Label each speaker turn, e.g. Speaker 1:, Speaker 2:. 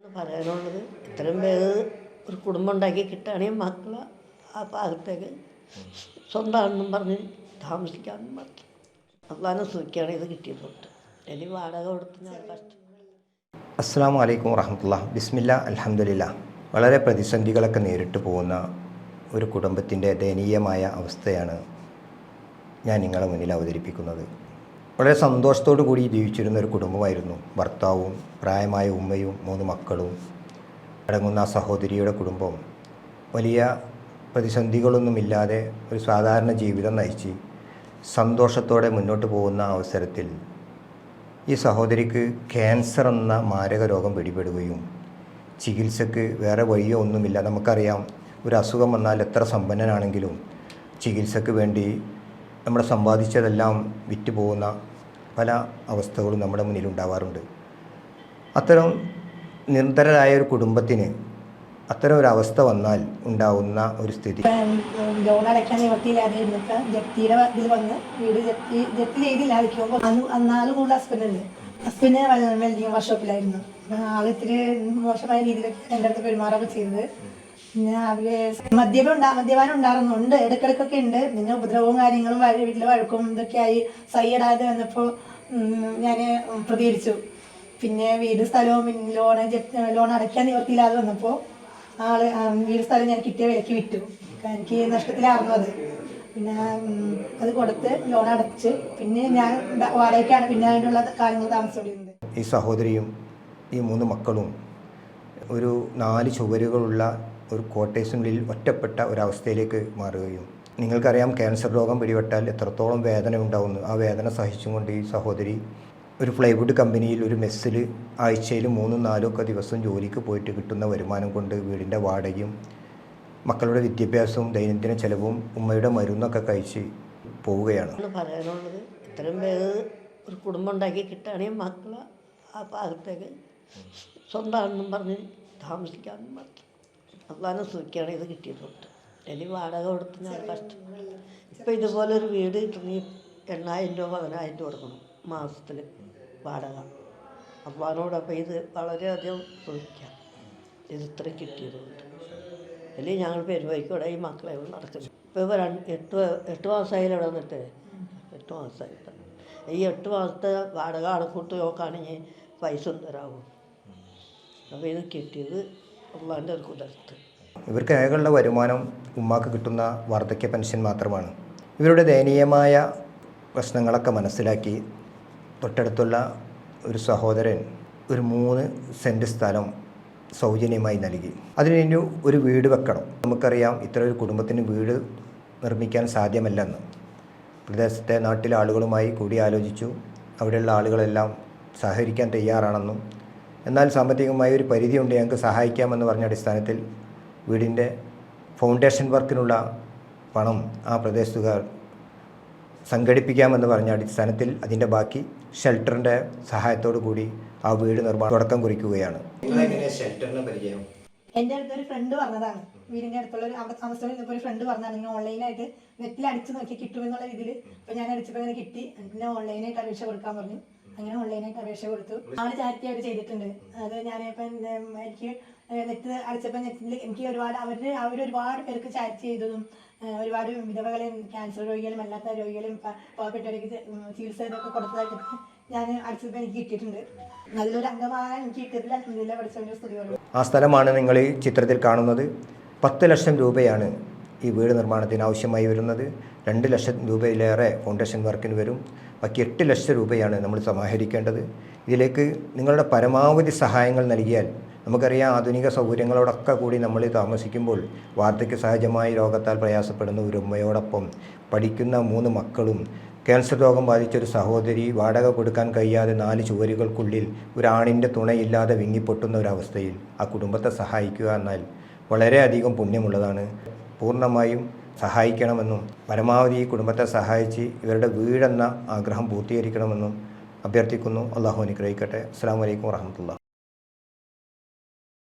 Speaker 1: പറയാനുള്ളത് ഇത്രയും പേര് ഒരു കുടുംബം ഉണ്ടാക്കി കിട്ടുകയാണെങ്കിൽ മക്കളെ ആ ഭാഗത്തേക്ക് സ്വന്തമാണെന്നും പറഞ്ഞ് താമസിക്കാമെന്നും പറഞ്ഞു അള്ളാനെ സൂക്ഷിക്കുകയാണ് ഇത് കിട്ടിയതുകൊണ്ട് ഇനി വാടക കൊടുത്ത് ഞാൻ കഷ്ടം.
Speaker 2: അസ്സലാമു അലൈക്കും വറഹ്മത്തുള്ളാഹി. ബിസ്മില്ലാ അൽഹംദുലില്ലാ. വളരെ പ്രതിസന്ധികളൊക്കെ നേരിട്ട് പോകുന്ന ഒരു കുടുംബത്തിൻ്റെ ദയനീയമായ അവസ്ഥയാണ് ഞാൻ നിങ്ങളുടെ മുന്നിൽ അവതരിപ്പിക്കുന്നത്. വളരെ സന്തോഷത്തോടു കൂടി ജീവിച്ചിരുന്ന ഒരു കുടുംബമായിരുന്നു. ഭർത്താവും പ്രായമായ ഉമ്മയും 3 മക്കളും അടങ്ങുന്ന സഹോദരിയുടെ കുടുംബം വലിയ പ്രതിസന്ധികളൊന്നുമില്ലാതെ ഒരു സാധാരണ ജീവിതം നയിച്ച് സന്തോഷത്തോടെ മുന്നോട്ട് പോകുന്ന അവസരത്തിൽ ഈ സഹോദരിക്ക് ക്യാൻസർ എന്ന മാരക രോഗം പിടിപെടുകയും ചികിത്സക്ക് വേറെ വഴിയോ ഒന്നുമില്ല. നമുക്കറിയാം, ഒരു അസുഖം വന്നാൽ എത്ര സമ്പന്നനാണെങ്കിലും ചികിത്സക്ക് വേണ്ടി നമ്മുടെ സമ്പാദിച്ചതെല്ലാം വിറ്റ് പോകുന്ന പല അവസ്ഥകളും നമ്മുടെ മുന്നിലുണ്ടാവാറുണ്ട്. അത്തരം നിർധനരായ ഒരു കുടുംബത്തിന് അത്തരം ഒരു അവസ്ഥ വന്നാൽ ഉണ്ടാവുന്ന ഒരു സ്ഥിതി,
Speaker 3: ലോൺ അടയ്ക്കാൻ നിവർത്തിയില്ലാതെ ഇരുന്നിട്ട് ജപ്തിയുടെ ഇതിൽ വന്ന് വീട് ജപ്തി ചെയ്തില്ലാതിരിക്കുമ്പോൾ അന്നാലും കൂടുതൽ ഹസ്ബൻഡ് വെൽഡിങ് വർക്ക്ഷോപ്പിലായിരുന്നു. ആളിത്തിരി മോശമായ രീതിയിലൊക്കെ എൻ്റെ അടുത്ത് പെരുമാറൊക്കെ ചെയ്തത്. പിന്നെ അവര് മദ്യപാനം ഉണ്ടായിരുന്നുണ്ട്, ഇടയ്ക്കിടയ്ക്കൊക്കെ ഉണ്ട്. പിന്നെ ഉപദ്രവവും കാര്യങ്ങളും വീട്ടിലെ വഴക്കും ഇതൊക്കെയായി സൈഡായത് വന്നപ്പോൾ ഞാൻ പ്രതികരിച്ചു. പിന്നെ വീട് സ്ഥലവും ലോൺ അടയ്ക്കാൻ നിവർത്തിയില്ലാതെ വന്നപ്പോൾ വീട് സ്ഥലം ഞാൻ കിട്ടിയ വിലയ്ക്ക് വിറ്റു. എനിക്ക് നഷ്ടത്തിലായിരുന്നു അത്. പിന്നെ അത് കൊടുത്ത് ലോൺ അടച്ച് പിന്നെ ഞാൻ വാടകയ്ക്കാണ് പിന്നെ അതിനുള്ള കാര്യങ്ങൾ താമസിച്ചുകൊണ്ടിരുന്നത്.
Speaker 2: ഈ സഹോദരിയും ഈ 3 മക്കളും ഒരു 4 ചുവരുകളുള്ള ഒരു ക്വാർട്ടേഴ്സിനുള്ളിൽ ഒറ്റപ്പെട്ട ഒരവസ്ഥയിലേക്ക് മാറുകയും, നിങ്ങൾക്കറിയാം ക്യാൻസർ രോഗം പിടിപെട്ടാൽ എത്രത്തോളം വേദന ഉണ്ടാവുന്നു. ആ വേദന സഹിച്ചുകൊണ്ട് ഈ സഹോദരി ഒരു പ്ലൈവുഡ് കമ്പനിയിൽ ഒരു മെസ്സിൽ ആഴ്ചയിൽ 3-4 ഒക്കെ ദിവസം ജോലിക്ക് പോയിട്ട് കിട്ടുന്ന വരുമാനം കൊണ്ട് വീടിൻ്റെ വാടകയും മക്കളുടെ വിദ്യാഭ്യാസവും ദൈനംദിന ചെലവും ഉമ്മയുടെ മരുന്നൊക്കെ കഴിച്ച് പോവുകയാണ്.
Speaker 1: പറയാനുള്ളത് ഇത്രയും പേര് ഒരു കുടുംബം ഉണ്ടാക്കി കിട്ടുകയാണെങ്കിൽ മക്കളെ ആ ഭാഗത്തേക്ക് സ്വന്തമാണെന്നും പറഞ്ഞ് താമസിക്കാമെന്നും പറഞ്ഞു അള്ളാനെ സൂക്ഷിക്കുകയാണ് ഇത് കിട്ടിയതുകൊണ്ട് ഇനി വാടക കൊടുത്ത് ഞാൻ കഷ്ടം. ഇപ്പം ഇതുപോലൊരു വീട് കിട്ടണമെങ്കിൽ 8,000 രൂപ 10,000 രൂപ കൊടുക്കണം മാസത്തിൽ വാടക. അള്ളാനോടൊപ്പം ഇത് വളരെയധികം സൂക്ഷിക്കാം ഇത് ഇത്രയും കിട്ടിയതുകൊണ്ട്. അല്ലെങ്കിൽ ഞങ്ങൾ പെരുവഴിക്കൂടെ ഈ മക്കളെ നടക്കുന്നു. ഇപ്പോൾ ഇവ 8 മാസമായാലും ഇവിടെ വന്നിട്ട് 8 മാസമായിട്ട് ഈ 8 മാസത്തെ വാടക അടക്കൂട്ട് നോക്കുകയാണെങ്കിൽ പൈസ ഒന്നും തരാവും. അപ്പോൾ ഇത് കിട്ടിയത് അള്ളാൻ്റെ ഒരു കുതിർത്ത്.
Speaker 2: ഇവർക്ക് ആകെയുള്ള വരുമാനം ഉമ്മാക്ക് കിട്ടുന്ന വാർദ്ധക്യ പെൻഷൻ മാത്രമാണ്. ഇവരുടെ ദയനീയമായ പ്രശ്നങ്ങളൊക്കെ മനസ്സിലാക്കി തൊട്ടടുത്തുള്ള ഒരു സഹോദരൻ ഒരു 3 സെൻറ്റ് സ്ഥലം സൗജന്യമായി നൽകി. അതിന് ഒരു വീട് വെക്കണം. നമുക്കറിയാം, ഇത്ര ഒരു കുടുംബത്തിന് വീട് നിർമ്മിക്കാൻ സാധ്യമല്ലെന്ന്. പ്രദേശത്തെ നാട്ടിലെ ആളുകളുമായി കൂടി ആലോചിച്ചു. അവിടെയുള്ള ആളുകളെല്ലാം സഹകരിക്കാൻ തയ്യാറാണെന്നും എന്നാൽ സാമ്പത്തികമായ ഒരു പരിധിയുണ്ട്, ഞങ്ങൾക്ക് സഹായിക്കാമെന്ന് പറഞ്ഞ അടിസ്ഥാനത്തിൽ വീടിൻ്റെ ഫൗണ്ടേഷൻ വർക്കിനുള്ള പണം ആ പ്രദേശത്തുകാർ സംഘടിപ്പിക്കാമെന്ന് പറഞ്ഞ അടിസ്ഥാനത്തിൽ അതിൻ്റെ ബാക്കി ഷെൽട്ടറിൻ്റെ സഹായത്തോടു കൂടി ആ വീട് നിർമ്മാണം തുടക്കം കുറിക്കുകയാണ്. ഷെൽട്ടറിനെ പരിചയം
Speaker 3: എൻ്റെ അടുത്തൊരു ഫ്രണ്ട് പറഞ്ഞതാണ്. വീടിൻ്റെ അടുത്തുള്ള അവിടെ താമസിച്ചപ്പോൾ ഒരു ഫ്രണ്ട് പറഞ്ഞതാണ് ഇങ്ങനെ ഓൺലൈനായിട്ട് നെറ്റിൽ അടിച്ച് നോക്കി കിട്ടുമെന്നുള്ള രീതിയിൽ. അപ്പോൾ ഞാൻ അടിച്ചപ്പോൾ അങ്ങനെ കിട്ടി. പിന്നെ ഓൺലൈനായിട്ട് അപേക്ഷ കൊടുക്കാൻ പറഞ്ഞു. അങ്ങനെ ഓൺലൈനായിട്ട് അപേക്ഷ കൊടുത്തു. ആള് ചാരിറ്റി അവർ ചെയ്തിട്ടുണ്ട്. അത് ഞാനിപ്പം എനിക്ക് നെറ്റ് അടിച്ചപ്പോൾ നെറ്റിൽ എനിക്ക് അവരൊരുപാട് പേർക്ക് ചാരിറ്റി ചെയ്തതും ഒരുപാട് വിധവകളെയും ക്യാൻസർ രോഗികളും അല്ലാത്ത രോഗികളും പാവപ്പെട്ടവർക്ക് ചികിത്സ ഇതൊക്കെ കൊടുത്തതായിട്ട് ഞാൻ അടിച്ചപ്പോൾ എനിക്ക് കിട്ടിയിട്ടുണ്ട്. അതിലൊരു അംഗമായ എനിക്ക് കിട്ടിയിട്ടില്ല. അൽഹംദുലില്ലാഹ് പഠിച്ചവൻ്റെ സ്തുതിയോട്.
Speaker 2: ആ സ്ഥലമാണ് നിങ്ങൾ ഈ ചിത്രത്തിൽ കാണുന്നത്. 10 ലക്ഷം രൂപയാണ് ഈ വീട് നിർമ്മാണത്തിന് ആവശ്യമായി വരുന്നത്. 2 ലക്ഷം രൂപയിലേറെ ഫൗണ്ടേഷൻ വർക്കിന് വരും. ബാക്കി 8 ലക്ഷം രൂപയാണ് നമ്മൾ സമാഹരിക്കേണ്ടത്. ഇതിലേക്ക് നിങ്ങളുടെ പരമാവധി സഹായങ്ങൾ നൽകിയാൽ, നമുക്കറിയാം ആധുനിക സൗകര്യങ്ങളോടൊക്കെ കൂടി നമ്മൾ താമസിക്കുമ്പോൾ വാർദ്ധക്യ സഹജമായ രോഗത്താൽ പ്രയാസപ്പെടുന്ന ഒരു ഉമ്മയോടൊപ്പം പഠിക്കുന്ന 3 മക്കളും ക്യാൻസർ രോഗം ബാധിച്ചൊരു സഹോദരി വാടക കൊടുക്കാൻ കഴിയാതെ 4 ചുവരുകൾക്കുള്ളിൽ ഒരാണിൻ്റെ തുണയില്ലാതെ വിങ്ങിപ്പൊട്ടുന്ന ഒരവസ്ഥയിൽ ആ കുടുംബത്തെ സഹായിക്കുക എന്നാൽ വളരെയധികം പുണ്യമുള്ളതാണ്. പൂർണ്ണമായും സഹായിക്കണമെന്നും പരമാവധി ഈ കുടുംബത്തെ സഹായിച്ച് ഇവരുടെ വീടെന്ന ആഗ്രഹം പൂർത്തീകരിക്കണമെന്നും അഭ്യർത്ഥിക്കുന്നു. അള്ളാഹു അനുഗ്രഹിക്കട്ടെ. അസ്സലാമു അലൈക്കും വറഹ്മത്തുള്ളാഹി.